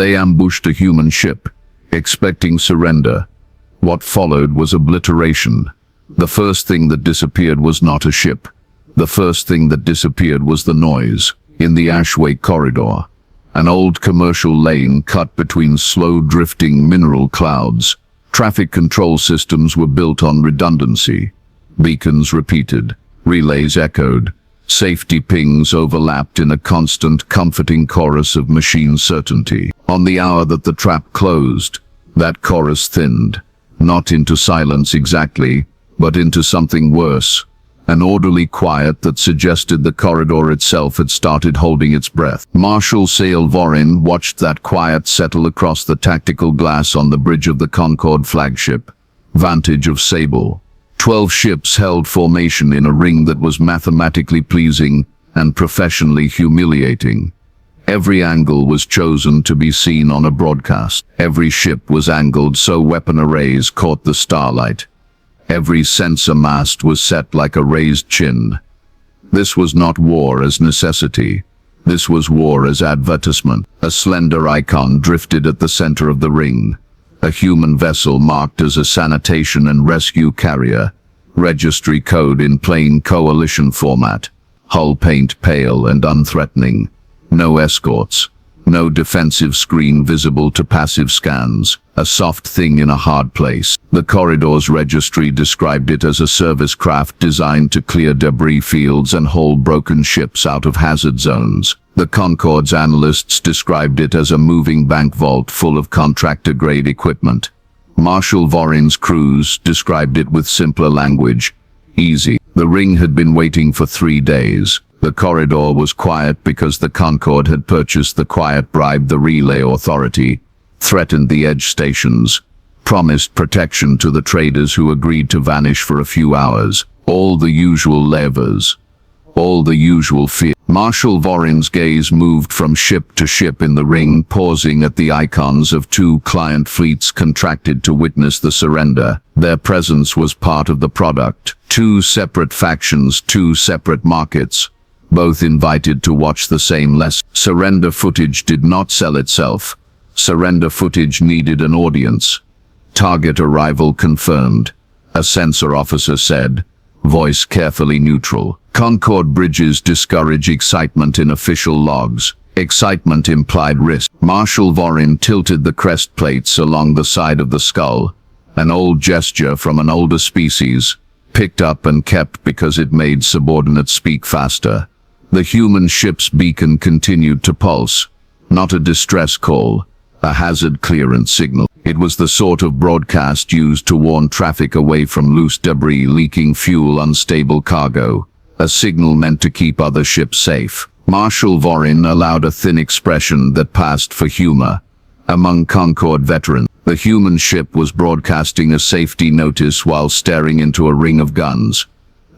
They ambushed a human ship, expecting surrender. What followed was obliteration. The first thing that disappeared was not a ship. The first thing that disappeared was the noise. In the HFY corridor, an old commercial lane cut between slow-drifting mineral clouds. Traffic control systems were built on redundancy. Beacons repeated, relays echoed, safety pings overlapped in a constant, comforting chorus of machine certainty. On the hour that the trap closed, that chorus thinned, not into silence exactly, but into something worse. An orderly quiet that suggested the corridor itself had started holding its breath. Marshal Sale Vorin watched that quiet settle across the tactical glass on the bridge of the Concorde flagship, Vantage of Sable. 12 ships held formation in a ring that was mathematically pleasing and professionally humiliating. Every angle was chosen to be seen on a broadcast. Every ship was angled so weapon arrays caught the starlight. Every sensor mast was set like a raised chin. This was not war as necessity. This was war as advertisement. A slender icon drifted at the center of the ring. A human vessel marked as a sanitation and rescue carrier. Registry code in plain coalition format. Hull paint pale and unthreatening. No escorts. No defensive screen visible to passive scans. A soft thing in a hard place. The corridor's registry described it as a service craft designed to clear debris fields and haul broken ships out of hazard zones. The Concorde's analysts described it as a moving bank vault full of contractor-grade equipment. Marshal Vorin's crews described it with simpler language. Easy. The ring had been waiting for 3 days. The corridor was quiet because the Concorde had purchased the quiet bribe the relay authority, threatened the edge stations, promised protection to the traders who agreed to vanish for a few hours. All the usual levers. All the usual fear. Marshal Vorin's gaze moved from ship to ship in the ring, pausing at the icons of 2 client fleets contracted to witness the surrender. Their presence was part of the product. 2 separate factions, 2 separate markets, both invited to watch the same lesson. Surrender footage did not sell itself. Surrender footage needed an audience. Target arrival confirmed, a sensor officer said, voice carefully neutral. Concorde bridges discourage excitement in official logs. Excitement implied risk. Marshal Vorin tilted the crest plates along the side of the skull, an old gesture from an older species, picked up and kept because it made subordinates speak faster. The human ship's beacon continued to pulse, not a distress call, a hazard clearance signal. It was the sort of broadcast used to warn traffic away from loose debris, leaking fuel, unstable cargo, a signal meant to keep other ships safe. Marshal Vorin allowed a thin expression that passed for humor. Among Concorde veterans, the human ship was broadcasting a safety notice while staring into a ring of guns.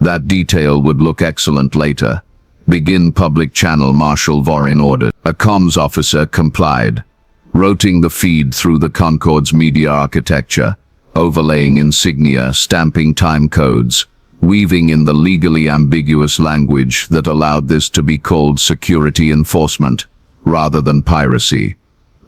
That detail would look excellent later. Begin public channel, Marshal Vorin ordered. A comms officer complied, routing the feed through the Concorde's media architecture, overlaying insignia, stamping time codes, weaving in the legally ambiguous language that allowed this to be called security enforcement, rather than piracy.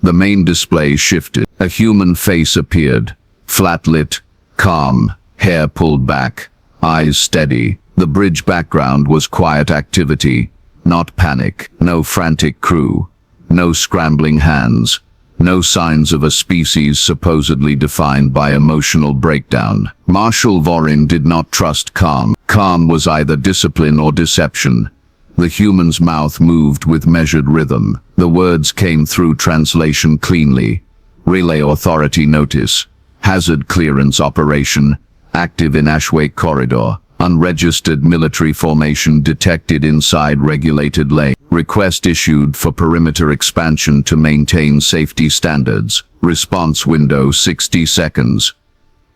The main display shifted. A human face appeared, flat-lit, calm, hair pulled back, eyes steady. The bridge background was quiet activity, not panic. No frantic crew, no scrambling hands, no signs of a species supposedly defined by emotional breakdown. Marshal Vorin did not trust calm. Calm was either discipline or deception. The human's mouth moved with measured rhythm. The words came through translation cleanly. Relay authority notice. Hazard clearance operation. Active in HFY corridor. Unregistered military formation detected inside regulated lane. Request issued for perimeter expansion to maintain safety standards. Response window 60 seconds.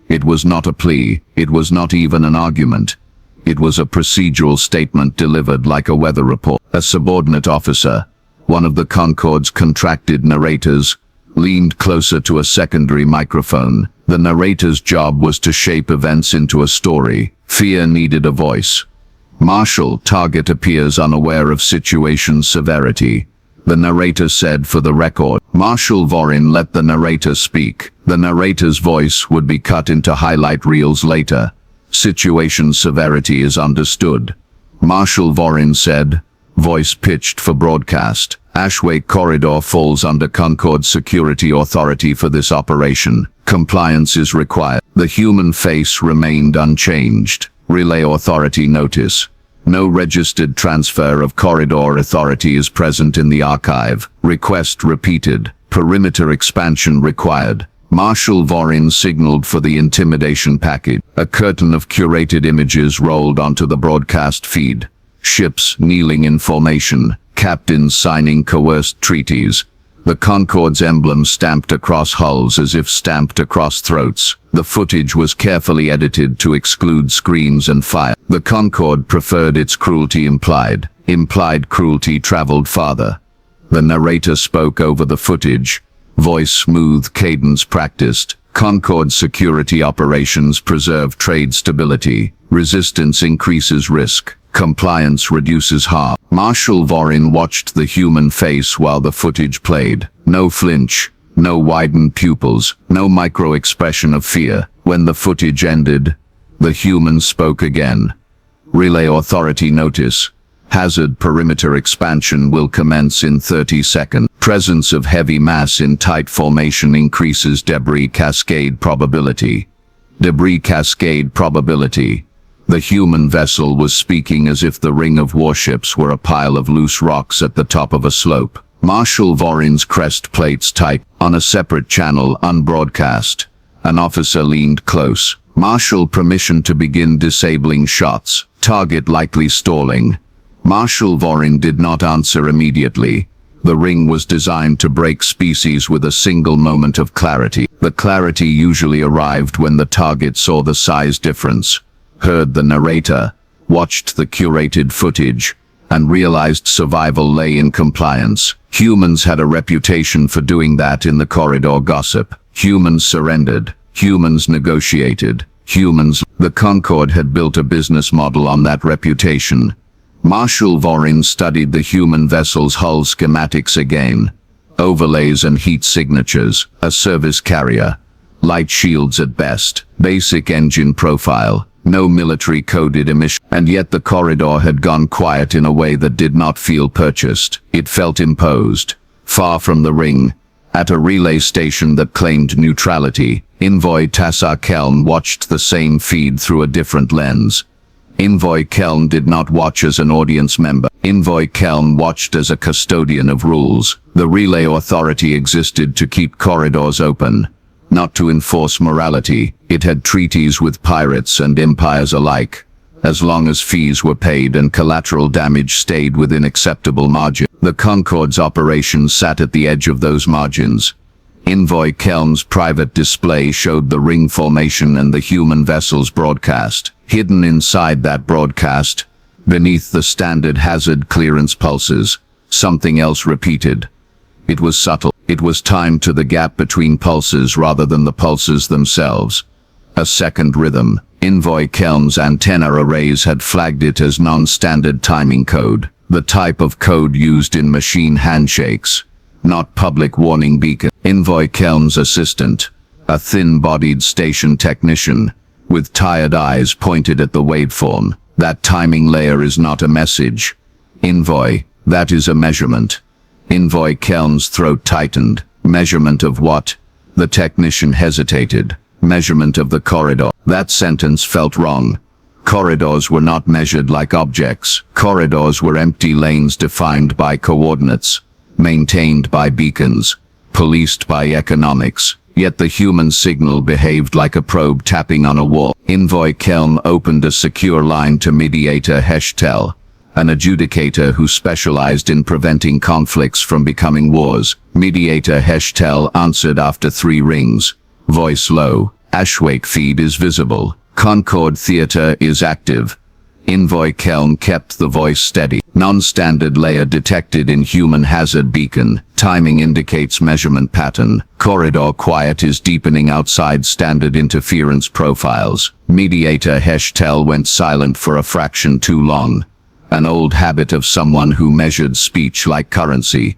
It was not a plea. It was not even an argument. It was a procedural statement delivered like a weather report. A subordinate officer, one of the Concorde's contracted narrators, leaned closer to a secondary microphone. The narrator's job was to shape events into a story. Fear needed a voice. Marshal, target appears unaware of situation severity. The narrator said for the record. Marshal Vorin let the narrator speak. The narrator's voice would be cut into highlight reels later. Situation severity is understood. Marshal Vorin said, voice pitched for broadcast. HFY corridor falls under Concord Security Authority for this operation. Compliance is required. The human face remained unchanged. Relay authority notice. No registered transfer of corridor authority is present in the archive. Request repeated. Perimeter expansion required. Marshal Vorin signaled for the intimidation package. A curtain of curated images rolled onto the broadcast feed. Ships kneeling in formation. Captains signing coerced treaties. The Concorde's emblem stamped across hulls as if stamped across throats. The footage was carefully edited to exclude screams and fire. The Concorde preferred its cruelty implied. Implied cruelty traveled farther. The narrator spoke over the footage. Voice smooth, cadence practiced. Concorde security operations preserve trade stability. Resistance increases risk. Compliance reduces harm. Marshal Vorin watched the human face while the footage played. No flinch, no widened pupils, no micro-expression of fear. When the footage ended, the human spoke again. Relay authority notice. Hazard perimeter expansion will commence in 30 seconds. Presence of heavy mass in tight formation increases debris cascade probability. Debris cascade probability. The human vessel was speaking as if the ring of warships were a pile of loose rocks at the top of a slope. Marshal Vorin's crest plates tight. On a separate channel, unbroadcast. An officer leaned close. Marshal permission to begin disabling shots. Target likely stalling. Marshal Vorin did not answer immediately. The ring was designed to break species with a single moment of clarity. The clarity usually arrived when the target saw the size difference, heard the narrator, watched the curated footage, and realized survival lay in compliance. Humans had a reputation for doing that in the corridor gossip. Humans surrendered. Humans negotiated. The Concorde had built a business model on that reputation. Marshal Vorin studied the human vessel's hull schematics again. Overlays and heat signatures. A service carrier. Light shields at best. Basic engine profile. No military-coded emission. And yet the corridor had gone quiet in a way that did not feel purchased. It felt imposed. Far from the ring, at a relay station that claimed neutrality, Envoy Tassar Kelm watched the same feed through a different lens. Envoy Kelm did not watch as an audience member. Envoy Kelm watched as a custodian of rules. The relay authority existed to keep corridors open, not to enforce morality. It had treaties with pirates and empires alike. As long as fees were paid and collateral damage stayed within acceptable margin, the Concorde's operations sat at the edge of those margins. Envoy Kelm's private display showed the ring formation and the human vessel's broadcast. Hidden inside that broadcast, beneath the standard hazard clearance pulses, something else repeated. It was subtle. It was timed to the gap between pulses rather than the pulses themselves. A second rhythm. Envoy Kelm's antenna arrays had flagged it as non-standard timing code, the type of code used in machine handshakes, not public warning beacon. Envoy Kelm's assistant, a thin-bodied station technician, with tired eyes pointed at the waveform. That timing layer is not a message. Envoy, that is a measurement. Envoy Kelm's throat tightened. Measurement of what? The technician hesitated. Measurement of the corridor. That sentence felt wrong. Corridors were not measured like objects. Corridors were empty lanes defined by coordinates, maintained by beacons, policed by economics. Yet the human signal behaved like a probe tapping on a wall. Envoy Kelm opened a secure line to Mediator Heshtel, an adjudicator who specialized in preventing conflicts from becoming wars. Mediator Heshtel answered after 3 rings. Voice low. Ashwake feed is visible. Concorde theater is active. Envoy Kelm kept the voice steady. Non-standard layer detected in human hazard beacon. Timing indicates measurement pattern. Corridor quiet is deepening outside standard interference profiles. Mediator Heshtel went silent for a fraction too long. an old habit of someone who measured speech like currency.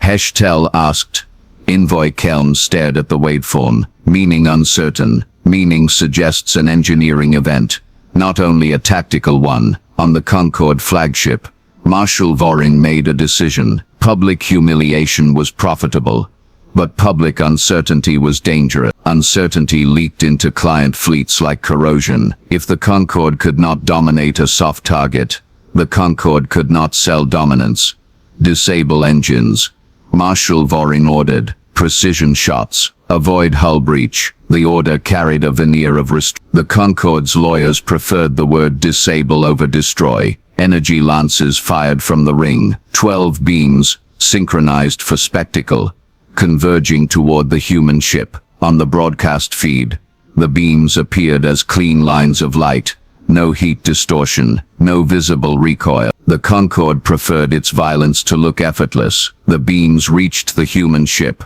Heshtel asked. Envoy Kelm stared at the waveform. Meaning uncertain. Meaning suggests an engineering event, not only a tactical one. On the Concord flagship, Marshal Vorin made a decision. Public humiliation was profitable, but public uncertainty was dangerous. Uncertainty leaked into client fleets like corrosion. If the Concord could not dominate a soft target, the Concord could not sell dominance. Disable engines. Marshal Vorin ordered. Precision shots. Avoid hull breach. The order carried a veneer of The Concord's lawyers preferred the word disable over destroy. Energy lances fired from the ring. 12 beams, synchronized for spectacle, converging toward the human ship. On the broadcast feed, the beams appeared as clean lines of light. No heat distortion, no visible recoil. The Concorde preferred its violence to look effortless. The beams reached the human ship.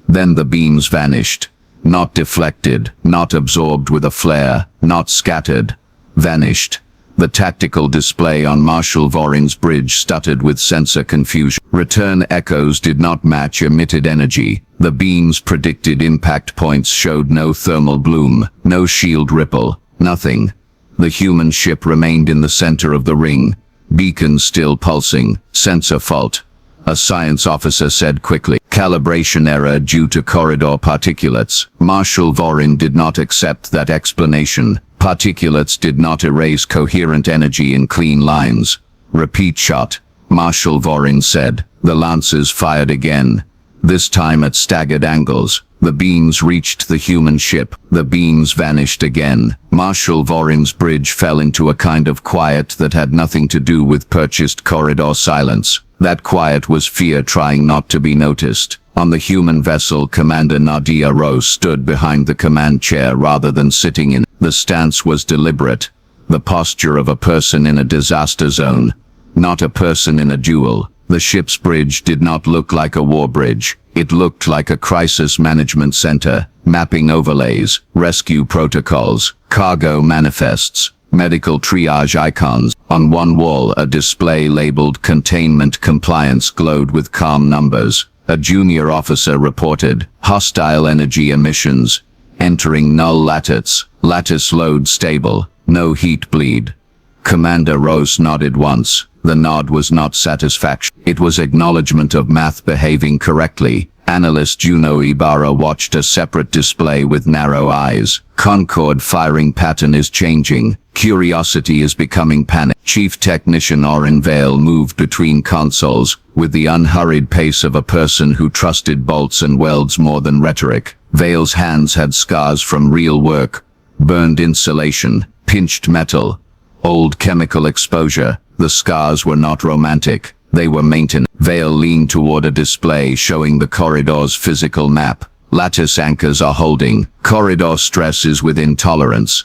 Then the beams vanished. Not deflected, not absorbed with a flare, not scattered. Vanished. The tactical display on Marshal Vorin's bridge stuttered with sensor confusion. Return echoes did not match emitted energy. The beam's predicted impact points showed no thermal bloom, no shield ripple, nothing. The human ship remained in the center of the ring. Beacon still pulsing. Sensor fault. A science officer said quickly. Calibration error due to corridor particulates. Marshal Vorin did not accept that explanation. Particulates did not erase coherent energy in clean lines. Repeat shot. Marshal Vorin said. The lancers fired again. This time at staggered angles. The beams reached the human ship. The beams vanished again. Marshal Vorin's bridge fell into a kind of quiet that had nothing to do with purchased corridor silence. That quiet was fear trying not to be noticed. On the human vessel, Commander Nadia Rose stood behind the command chair rather than sitting in. The stance was deliberate. The posture of a person in a disaster zone, not a person in a duel. The ship's bridge did not look like a war bridge. It looked like a crisis management center. Mapping overlays, rescue protocols, cargo manifests, medical triage icons. On one wall, a display labeled Containment Compliance glowed with calm numbers. A junior officer reported, hostile energy emissions, entering null lattice, lattice load stable, no heat bleed. Commander Rose nodded once. The nod was not satisfaction. It was acknowledgement of math behaving correctly. Analyst Juno Ibarra watched a separate display with narrow eyes. Concord firing pattern is changing. Curiosity is becoming panic. Chief Technician Oren Vale moved between consoles with the unhurried pace of a person who trusted bolts and welds more than rhetoric. Vale's hands had scars from real work, burned insulation, pinched metal, old chemical exposure. The scars were not romantic. They were maintenance. Vale leaned toward a display showing the corridor's physical map. Lattice anchors are holding. Corridor stress is within tolerance.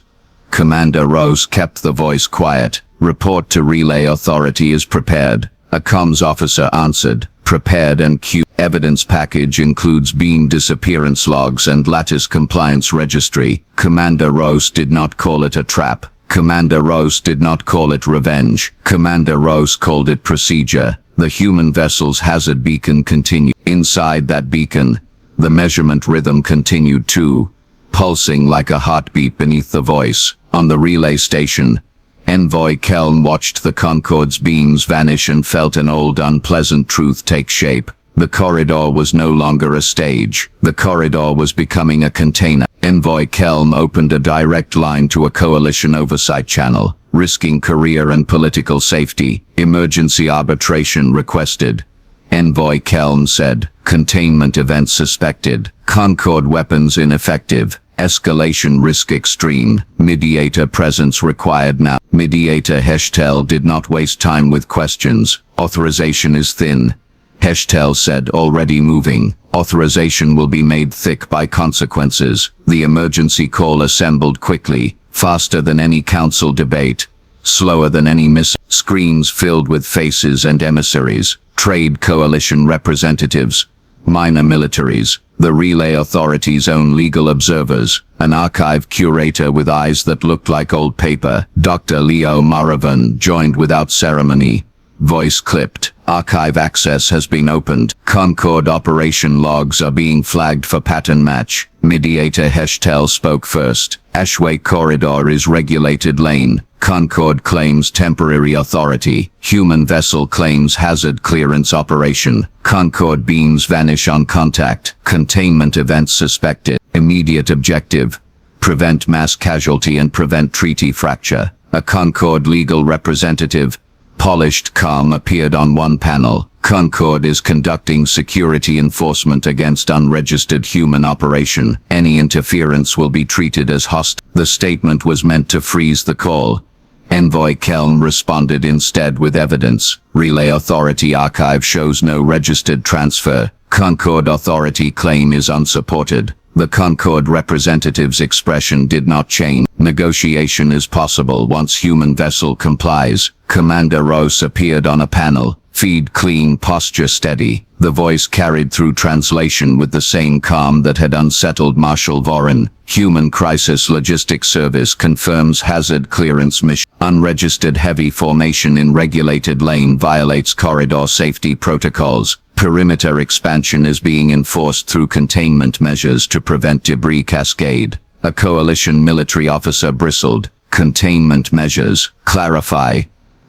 Commander Rose kept the voice quiet. Report to relay authority is prepared. A comms officer answered. Prepared and queued. Evidence package includes beam disappearance logs and lattice compliance registry. Commander Rose did not call it a trap. Commander Rose did not call it revenge. Commander Rose called it procedure. The human vessel's hazard beacon continued. Inside that beacon, the measurement rhythm continued too, pulsing like a heartbeat beneath the voice. On the relay station, Envoy Kelm watched the Concorde's beams vanish and felt an old unpleasant truth take shape. The corridor was no longer a stage. The corridor was becoming a container. Envoy Kelm opened a direct line to a coalition oversight channel, risking career and political safety. Emergency arbitration requested. Envoy Kelm said, containment event suspected. Concorde weapons ineffective. Escalation risk extreme. Mediator presence required now. Mediator Heshtel did not waste time with questions. Authorization is thin. Heshtel said, already moving. Authorization will be made thick by consequences. The emergency call assembled quickly, faster than any council debate, slower than any screens filled with faces and emissaries, trade coalition representatives, minor militaries, the relay authority's own legal observers, An archive curator with eyes that looked like old paper, Dr. Leo Maravan, joined without ceremony. Voice clipped. Archive access has been opened. Concord operation logs are being flagged for pattern match. Mediator Heshtel spoke first. HFY corridor is regulated lane. Concord claims temporary authority. Human vessel claims hazard clearance operation. Concord beams vanish on contact. Containment events suspected. Immediate objective: prevent mass casualty and prevent treaty fracture. A Concord legal representative, polished calm, appeared on one panel. Concord is conducting security enforcement against unregistered human operation. Any interference will be treated as hostile. The statement was meant to freeze the call. Envoy Kelm responded instead with evidence. Relay Authority archive shows no registered transfer. Concord Authority claim is unsupported. The Concord representative's expression did not change. Negotiation is possible once human vessel complies. Commander Rose appeared on a panel. Feed clean, posture steady. The voice carried through translation with the same calm that had unsettled Marshal Voren. Human Crisis Logistics Service confirms hazard clearance mission. Unregistered heavy formation in regulated lane violates corridor safety protocols. Perimeter expansion is being enforced through containment measures to prevent debris cascade. A coalition military officer bristled. Containment measures. Clarify.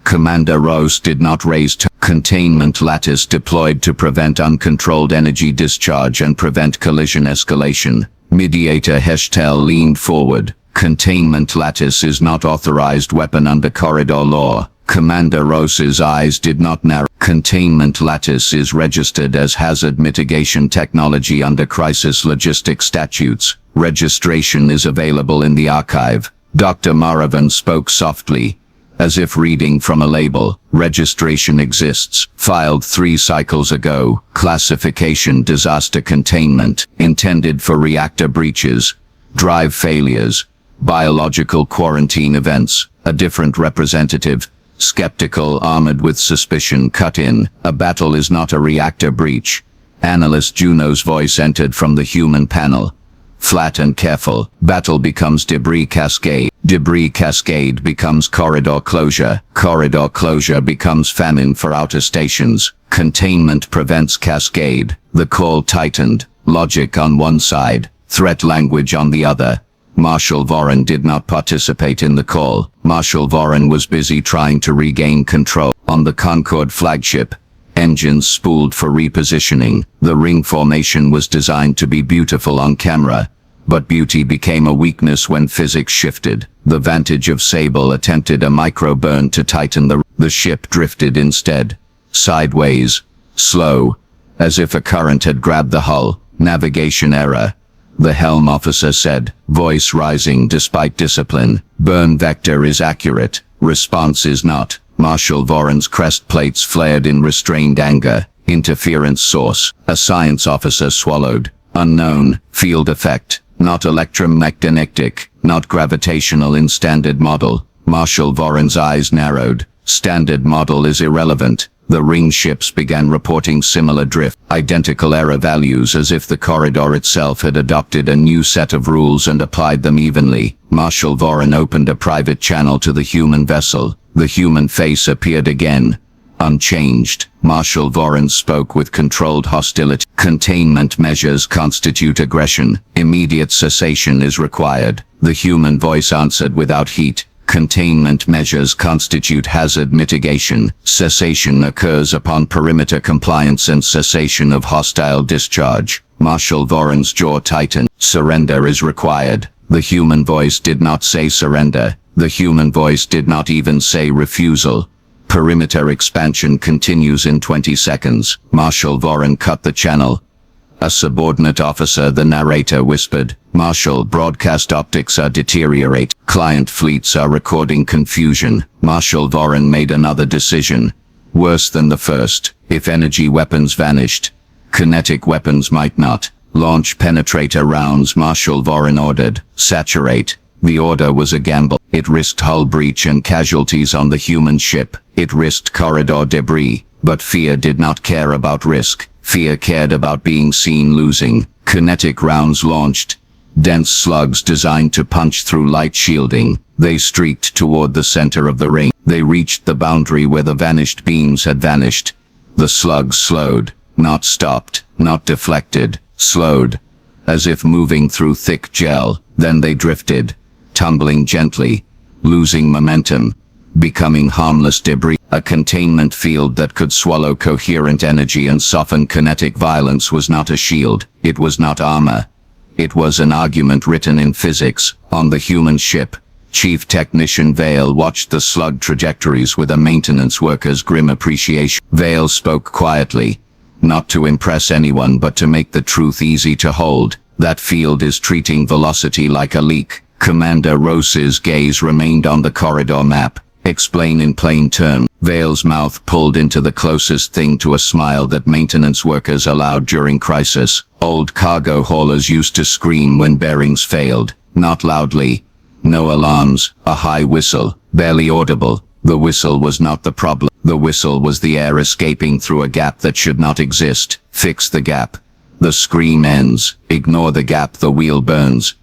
Commander Rose did not raise containment lattice deployed to prevent uncontrolled energy discharge and prevent collision escalation. Mediator Heshtel leaned forward. Containment lattice is not authorized weapon under corridor law. Commander Rose's eyes did not narrow. Containment lattice is registered as hazard mitigation technology under crisis logistics statutes. Registration is available in the archive. Dr. Maravan spoke softly, as if reading from a label. Registration exists. Filed 3 cycles ago. Classification: disaster containment. Intended for reactor breaches, drive failures, biological quarantine events. A different representative, skeptical, armored with suspicion, cut in. A battle is not a reactor breach. Analyst Juno's voice entered from the human panel. Flat and careful. Battle becomes debris cascade. Debris cascade becomes corridor closure. Corridor closure becomes famine for outer stations. Containment prevents cascade. The call tightened. Logic on one side, threat language on the other. Marshal Voren did not participate in the call. Marshal Voren was busy trying to regain control. On the Concord flagship, engines spooled for repositioning. The ring formation was designed to be beautiful on camera, but beauty became a weakness when physics shifted. The Vantage of Sable attempted a micro-burn to tighten the ship drifted instead. Sideways. Slow. As if a current had grabbed the hull. Navigation error. The helm officer said, voice rising despite discipline. Burn vector is accurate. Response is not. Marshal Voren's crest plates flared in restrained anger. Interference source. A science officer swallowed. Unknown. Field effect. Not electromagnetic. Not gravitational in standard model. Marshal Voren's eyes narrowed. Standard model is irrelevant. The ring ships began reporting similar drift. Identical error values, as if the corridor itself had adopted a new set of rules and applied them evenly. Marshal Voren opened a private channel to the human vessel. The human face appeared again. Unchanged. Marshal Voren spoke with controlled hostility. Containment measures constitute aggression. Immediate cessation is required. The human voice answered without heat. Containment measures constitute hazard mitigation. Cessation occurs upon perimeter compliance and cessation of hostile discharge. Marshal Voren's jaw tightened. Surrender is required. The human voice did not say surrender. The human voice did not even say refusal. Perimeter expansion continues in 20 seconds. Marshal Voren cut the channel. A subordinate officer, the narrator, whispered, Marshal, broadcast optics are deteriorate. Client fleets are recording confusion. Marshal Voren made another decision. Worse than the first. If energy weapons vanished, kinetic weapons might not. Launch penetrator rounds, Marshal Voren ordered. Saturate. The order was a gamble. It risked hull breach and casualties on the human ship. It risked corridor debris. But fear did not care about risk. Fear cared about being seen losing. Kinetic rounds launched. dense slugs designed to punch through light shielding. They streaked toward the center of the ring. They reached the boundary where the vanished beams had vanished. The slugs slowed, not stopped, not deflected, slowed, as if moving through thick gel. Then they drifted, tumbling gently, losing momentum, becoming harmless debris. A containment field that could swallow coherent energy and soften kinetic violence was not a shield. It was not armor. It was an argument written in physics. On the human ship, Chief Technician Vale watched the slug trajectories with a maintenance worker's grim appreciation. Vale spoke quietly, not to impress anyone but to make the truth easy to hold. That field is treating velocity like a leak. Commander Rose's gaze remained on the corridor map. Explain in plain terms. Vale's mouth pulled into the closest thing to a smile that maintenance workers allowed during crisis. Old cargo haulers used to scream when bearings failed. Not loudly. No alarms. A high whistle, barely audible. The whistle was not the problem. The whistle was the air escaping through a gap that should not exist. Fix the gap. The scream ends. Ignore the gap, the wheel burns.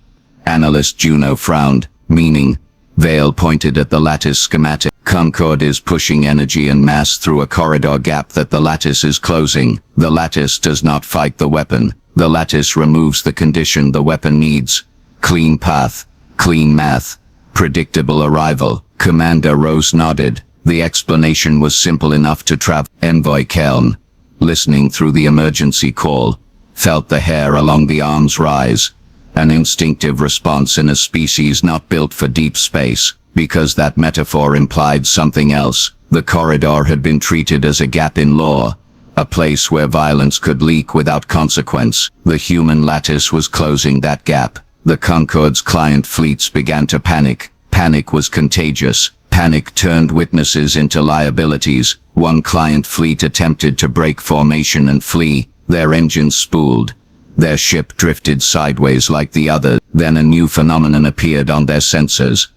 Analyst Juno frowned, meaning. Vale pointed at the lattice schematic. Concord is pushing energy and mass through a corridor gap that the lattice is closing. The lattice does not fight the weapon. The lattice removes the condition the weapon needs. Clean path. Clean math. Predictable arrival. Commander Rose nodded. The explanation was simple enough to travel. Envoy Kelm, listening through the emergency call, felt the hair along the arms rise. An instinctive response in a species not built for deep space, because that metaphor implied something else. The corridor had been treated as a gap in law, a place where violence could leak without consequence. The human lattice was closing that gap. The Concorde's client fleets began to panic. Panic was contagious. Panic turned witnesses into liabilities. One client fleet attempted to break formation and flee. Their engines spooled. Their ship drifted sideways like the other. Then a new phenomenon appeared on their sensors.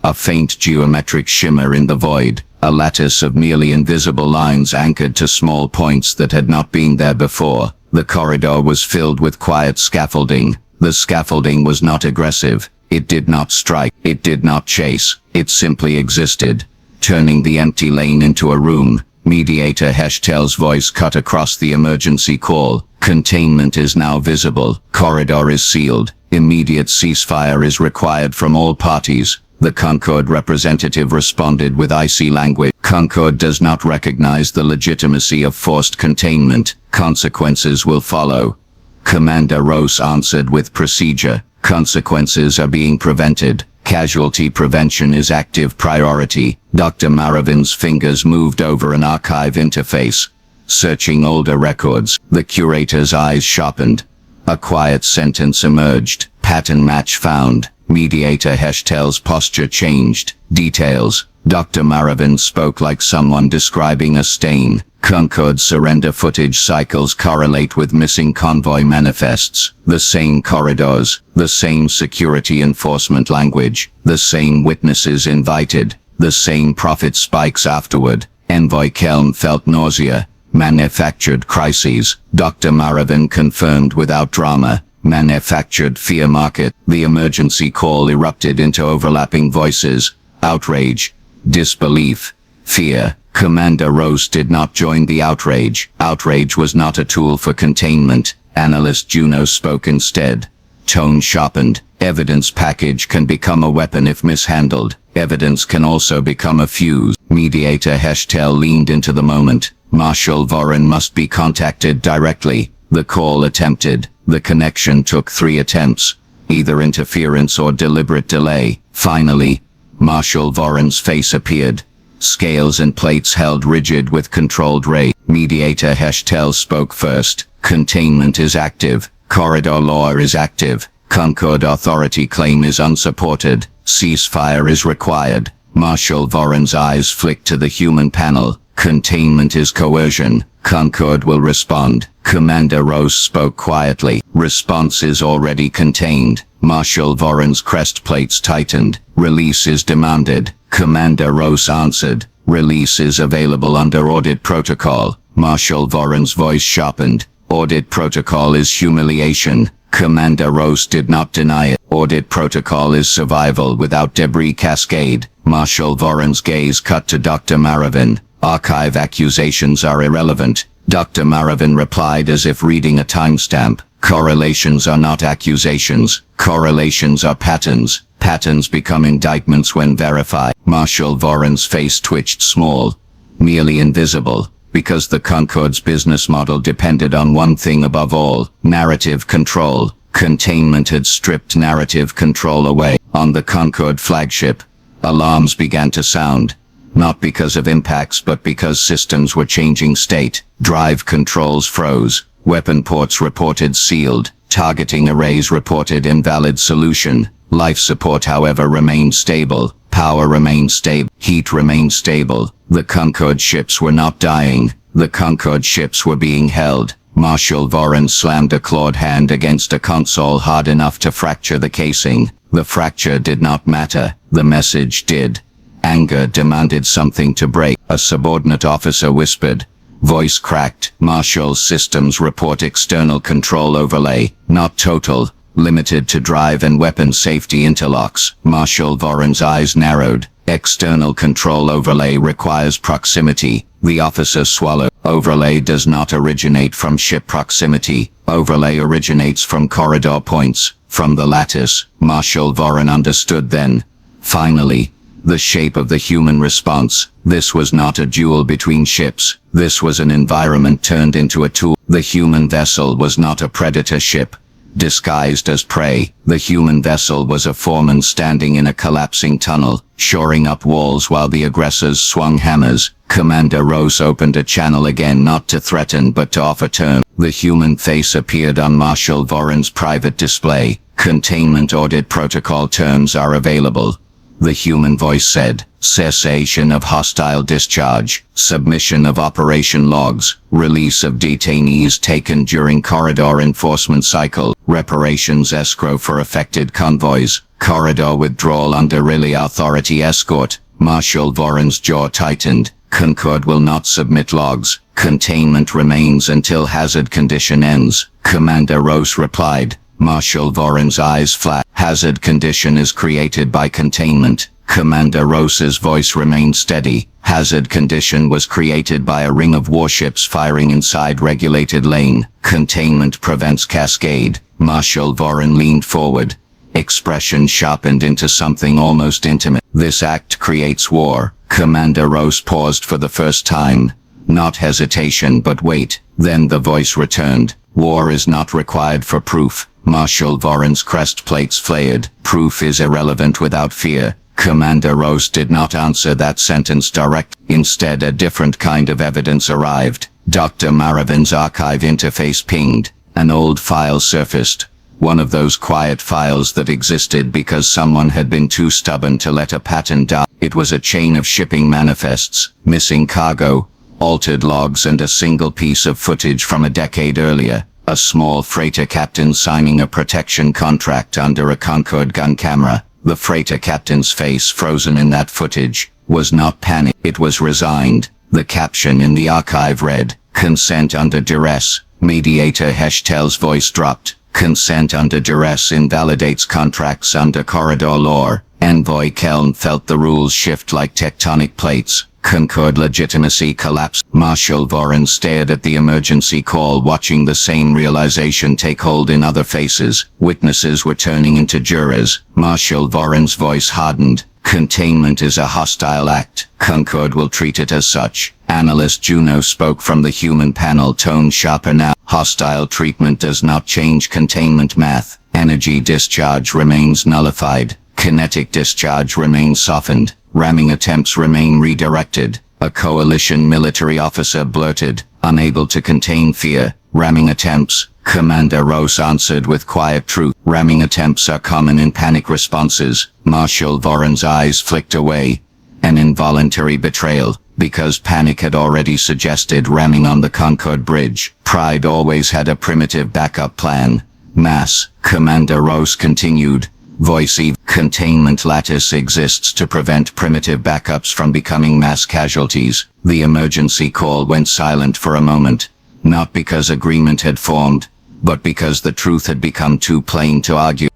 A faint geometric shimmer in the void. A lattice of nearly invisible lines anchored to small points that had not been there before. The corridor was filled with quiet scaffolding. The scaffolding was not aggressive. It did not strike. It did not chase. It simply existed, turning the empty lane into a room. Mediator Heshtel's voice cut across the emergency call. Containment is now visible. Corridor is sealed. Immediate ceasefire is required from all parties. The Concord representative responded with icy language. Concord does not recognize the legitimacy of forced containment. Consequences will follow. Commander Rose answered with procedure. Consequences are being prevented. Casualty prevention is active priority. Dr. Maravin's fingers moved over an archive interface, searching older records. The curator's eyes sharpened. A quiet sentence emerged. Pattern match found. Mediator Heshtel's posture changed. Details. Dr. Maravin spoke like someone describing a stain. Concord surrender footage cycles correlate with missing convoy manifests. The same corridors, the same security enforcement language, the same witnesses invited, the same profit spikes afterward. Envoy Kelm felt nausea. Manufactured crises. Dr. Maravin confirmed without drama. Manufactured fear market. The emergency call erupted into overlapping voices. Outrage. Disbelief. Fear. Commander Rose did not join the outrage. Outrage was not a tool for containment. Analyst Juno spoke instead. Tone sharpened. Evidence package can become a weapon if mishandled. Evidence can also become a fuse. Mediator Heshtel leaned into the moment. Marshal Voren must be contacted directly. The call attempted. The connection took 3 attempts. Either interference or deliberate delay. Finally, Marshal Voren's face appeared. Scales and plates held rigid with controlled ray. Mediator Heshtel spoke first. Containment is active. Corridor law is active. Concord authority claim is unsupported. Ceasefire is required. Marshal Voren's eyes flicked to the human panel. Containment is coercion. Concord will respond. Commander Rose spoke quietly. Response is already contained. Marshal Voren's crest plates tightened. Release is demanded. Commander Rose answered. Release is available under audit protocol. Marshal Voren's voice sharpened. Audit protocol is humiliation. Commander Rose did not deny it. Audit protocol is survival without debris cascade. Marshal Voron's gaze cut to Dr. Maravin. Archive accusations are irrelevant. Dr. Maravin replied as if reading a timestamp. Correlations are not accusations. Correlations are patterns. Patterns become indictments when verified. Marshal Voron's face twitched small, merely invisible, because the Concorde's business model depended on one thing above all: narrative control. Containment had stripped narrative control away. On the Concorde flagship, alarms began to sound, not because of impacts but because systems were changing state. Drive controls froze. Weapon ports reported sealed. Targeting arrays reported invalid solution. Life support, however, remained stable. Power remained stable. Heat remained stable. The Concorde ships were not dying. The Concorde ships were being held. Marshal Voron slammed a clawed hand against a console hard enough to fracture the casing. The fracture did not matter. The message did. Anger demanded something to break. A subordinate officer whispered. Voice cracked. Marshal's systems report external control overlay, not total. Limited to drive and weapon safety interlocks. Marshal Voron's eyes narrowed. External control overlay requires proximity. The officer swallowed. Overlay does not originate from ship proximity. Overlay originates from corridor points, from the lattice. Marshal Voron understood then. Finally, the shape of the human response. This was not a duel between ships. This was an environment turned into a tool. The human vessel was not a predator ship, disguised as prey. The human vessel was a foreman standing in a collapsing tunnel, shoring up walls while the aggressors swung hammers. Commander Rose opened a channel again, not to threaten but to offer terms. The human face appeared on Marshal Voron's private display. Containment audit protocol terms are available. The human voice said. Cessation of hostile discharge, submission of operation logs, release of detainees taken during corridor enforcement cycle, reparations escrow for affected convoys, corridor withdrawal under Riley Authority escort. Marshal Voron's jaw tightened. Concorde will not submit logs. Containment remains until hazard condition ends. Commander Rose replied. Marshal Voron's eyes flashed. Hazard condition is created by containment. Commander Rose's voice remained steady. Hazard condition was created by a ring of warships firing inside regulated lane. Containment prevents cascade. Marshal Voron leaned forward. Expression sharpened into something almost intimate. This act creates war. Commander Rose paused for the first time. Not hesitation but wait. Then the voice returned. War is not required for proof. Marshal Voron's crest plates flared. Proof is irrelevant without fear. Commander Rose did not answer that sentence direct. Instead, a different kind of evidence arrived. Dr. Maravin's archive interface pinged. An old file surfaced. One of those quiet files that existed because someone had been too stubborn to let a pattern die. It was a chain of shipping manifests, missing cargo, altered logs, and a single piece of footage from a decade earlier. A small freighter captain signing a protection contract under a Concorde gun camera. The freighter captain's face, frozen in that footage, was not panic. It was resigned. The caption in the archive read, "Consent under duress." Mediator Heshtel's voice dropped. "Consent under duress invalidates contracts under corridor law." Envoy Kelm felt the rules shift like tectonic plates. Concorde legitimacy collapsed. Marshal Voron stared at the emergency call, watching the same realization take hold in other faces. Witnesses were turning into jurors. Marshal Voron's voice hardened. Containment is a hostile act. Concorde will treat it as such. Analyst Juno spoke from the human panel, tone sharper now. Hostile treatment does not change containment math. Energy discharge remains nullified. Kinetic discharge remains softened. Ramming attempts remain redirected. A coalition military officer blurted, unable to contain fear. Ramming attempts. Commander Rose answered with quiet truth. Ramming attempts are common in panic responses. Marshal Voron's eyes flicked away. An involuntary betrayal, because panic had already suggested ramming on the Concorde bridge. Pride always had a primitive backup plan. Mass. Commander Rose continued. Voice Eve. Containment lattice exists to prevent primitive backups from becoming mass casualties. The emergency call went silent for a moment. Not because agreement had formed, but because the truth had become too plain to argue.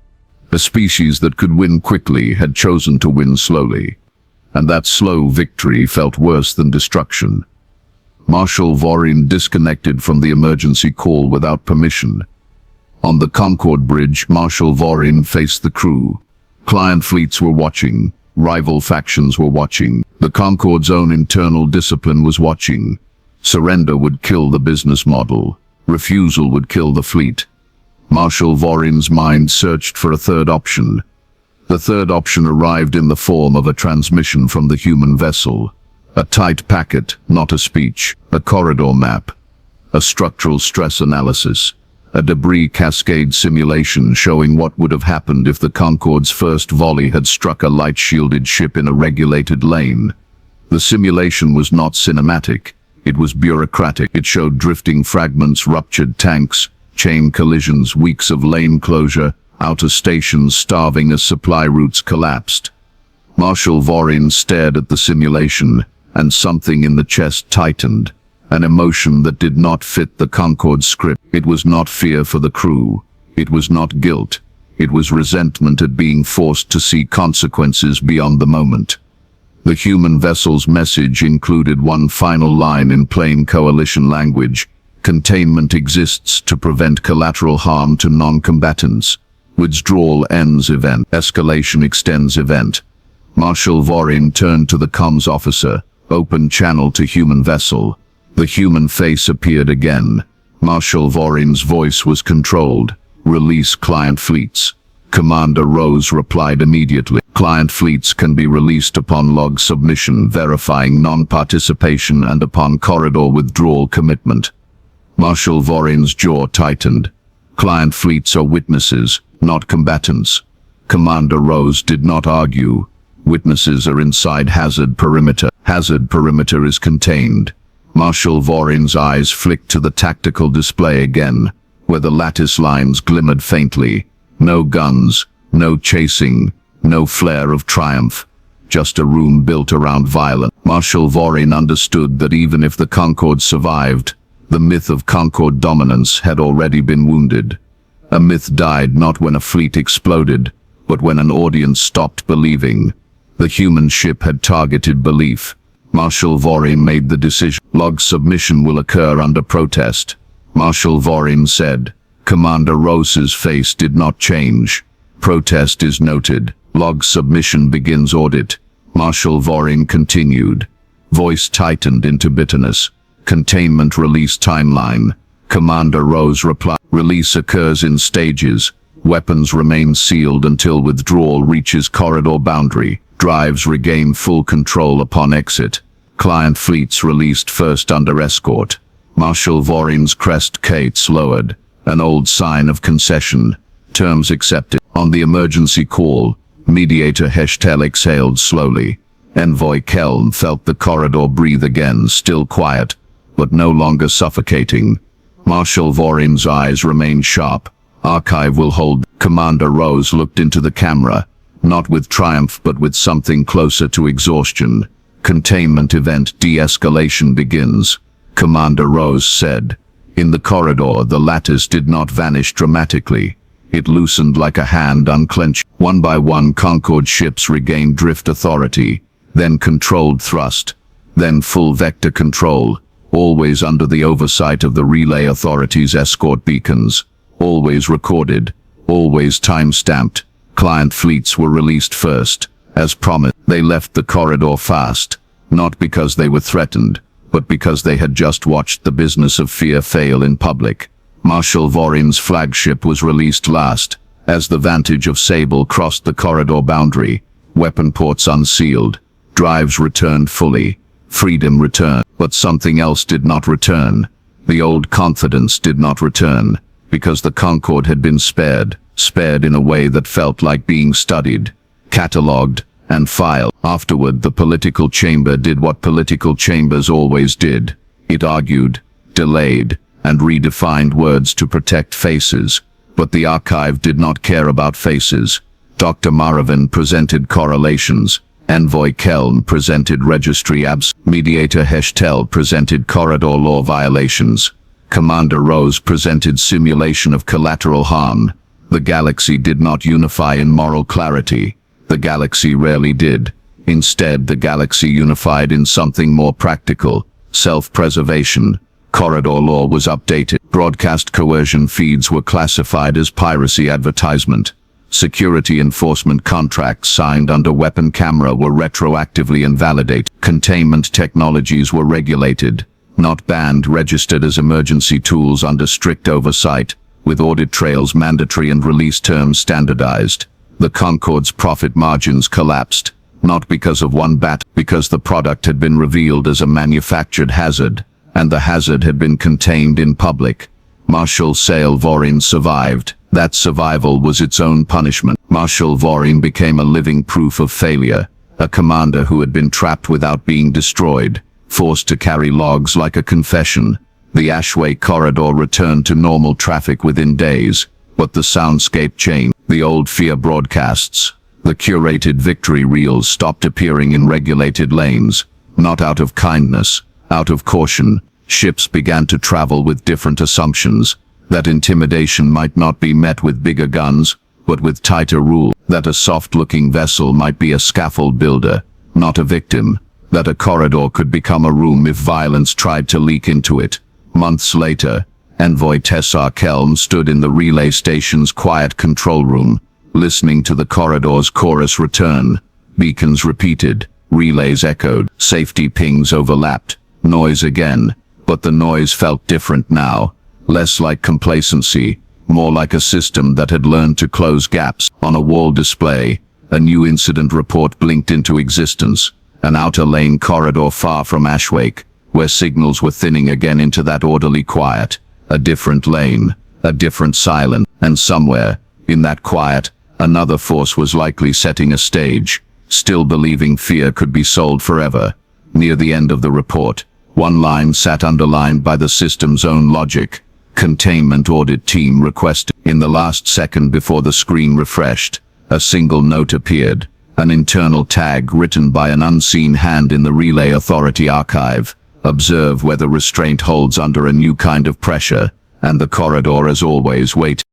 A species that could win quickly had chosen to win slowly, and that slow victory felt worse than destruction. Marshal Vorin disconnected from the emergency call without permission. On the Concorde bridge, Marshal Vorin faced the crew. Client fleets were watching. Rival factions were watching. The Concorde's own internal discipline was watching. Surrender would kill the business model. Refusal would kill the fleet. Marshal Vorin's mind searched for a third option. The third option arrived in the form of a transmission from the human vessel. A tight packet, not a speech. A corridor map. A structural stress analysis. A debris cascade simulation showing what would have happened if the Concorde's first volley had struck a light-shielded ship in a regulated lane. The simulation was not cinematic. It was bureaucratic. It showed drifting fragments, ruptured tanks, chain collisions, weeks of lane closure, outer stations starving as supply routes collapsed. Marshal Vorin stared at the simulation, and something in the chest tightened. An emotion that did not fit the Concorde script. It was not fear for the crew. It was not guilt. It was resentment at being forced to see consequences beyond the moment. The human vessel's message included one final line in plain coalition language. Containment exists to prevent collateral harm to non-combatants. Withdrawal ends event. Escalation extends event. Marshal Vorin turned to the comms officer. Open channel to human vessel. The human face appeared again. Marshal Vorin's voice was controlled. Release client fleets. Commander Rose replied immediately. Client fleets can be released upon log submission verifying non-participation and upon corridor withdrawal commitment. Marshal Vorin's jaw tightened. Client fleets are witnesses, not combatants. Commander Rose did not argue. Witnesses are inside hazard perimeter. Hazard perimeter is contained. Marshal Vorin's eyes flicked to the tactical display again, where the lattice lines glimmered faintly. No guns, no chasing, no flare of triumph. Just a room built around violence. Marshal Vorin understood that even if the Concorde survived, the myth of Concorde dominance had already been wounded. A myth died not when a fleet exploded, but when an audience stopped believing. The human ship had targeted belief. Marshal Vorin made the decision. Log submission will occur under protest. Marshal Vorin said. Commander Rose's face did not change. Protest is noted. Log submission begins audit. Marshal Vorin continued. Voice tightened into bitterness. Containment release timeline. Commander Rose replied. Release occurs in stages. Weapons remain sealed until withdrawal reaches corridor boundary. Drives regain full control upon exit. Client fleets released first under escort. Marshal Vorin's crest Kates lowered. An old sign of concession. Terms accepted. On the emergency call, Mediator Heshtel exhaled slowly. Envoy Kelm felt the corridor breathe again, still quiet, but no longer suffocating. Marshal Vorin's eyes remained sharp. Archive will hold. Commander Rose looked into the camera. Not with triumph but with something closer to exhaustion. Containment event de-escalation begins. Commander Rose said. In the corridor, the lattice did not vanish dramatically. It loosened like a hand unclenched. One by one, Concorde ships regained drift authority, then controlled thrust, then full vector control, always under the oversight of the relay authorities' escort beacons, always recorded, always time-stamped. Client fleets were released first. As promised, they left the corridor fast, not because they were threatened, but because they had just watched the business of fear fail in public. Marshal Vorin's flagship was released last, as the Vantage of Sable crossed the corridor boundary, weapon ports unsealed, drives returned fully, freedom returned. But something else did not return. The old confidence did not return, because the Concorde had been spared in a way that felt like being studied, catalogued, and filed. Afterward, the political chamber did what political chambers always did. It argued, delayed, and redefined words to protect faces. But the archive did not care about faces. Dr. Maravin presented correlations. Envoy Kelm presented registry abs. Mediator Heshtel presented corridor law violations. Commander Rose presented simulation of collateral harm. The galaxy did not unify in moral clarity. The galaxy rarely did. Instead, the galaxy unified in something more practical: self-preservation. Corridor law was updated. Broadcast coercion feeds were classified as piracy advertisement. Security enforcement contracts signed under weapon camera were retroactively invalidated. Containment technologies were regulated, not banned, registered as emergency tools under strict oversight, with audit trails mandatory and release terms standardized. The Concorde's profit margins collapsed, not because of one bat, because the product had been revealed as a manufactured hazard, and the hazard had been contained in public. Marshal Sale Vorin survived. That survival was its own punishment. Marshal Vorin became a living proof of failure, a commander who had been trapped without being destroyed, forced to carry logs like a confession. The Ashway corridor returned to normal traffic within days, but the soundscape changed. The old fear broadcasts, the curated victory reels stopped appearing in regulated lanes, not out of kindness, out of caution. Ships began to travel with different assumptions, that intimidation might not be met with bigger guns, but with tighter rule, that a soft-looking vessel might be a scaffold builder, not a victim, that a corridor could become a room if violence tried to leak into it. Months later, Envoy Tessar Kelm stood in the relay station's quiet control room, listening to the corridor's chorus return. Beacons repeated, relays echoed, safety pings overlapped, noise again, but the noise felt different now, less like complacency, more like a system that had learned to close gaps. On a wall display, a new incident report blinked into existence, an outer lane corridor far from Ashwake, where signals were thinning again into that orderly quiet. A different lane, a different silence, and somewhere, in that quiet, another force was likely setting a stage, still believing fear could be sold forever. Near the end of the report, one line sat underlined by the system's own logic: Containment Audit Team requested. In the last second before the screen refreshed, a single note appeared, an internal tag written by an unseen hand in the Relay Authority archive. Observe whether restraint holds under a new kind of pressure, and the corridor as always waited.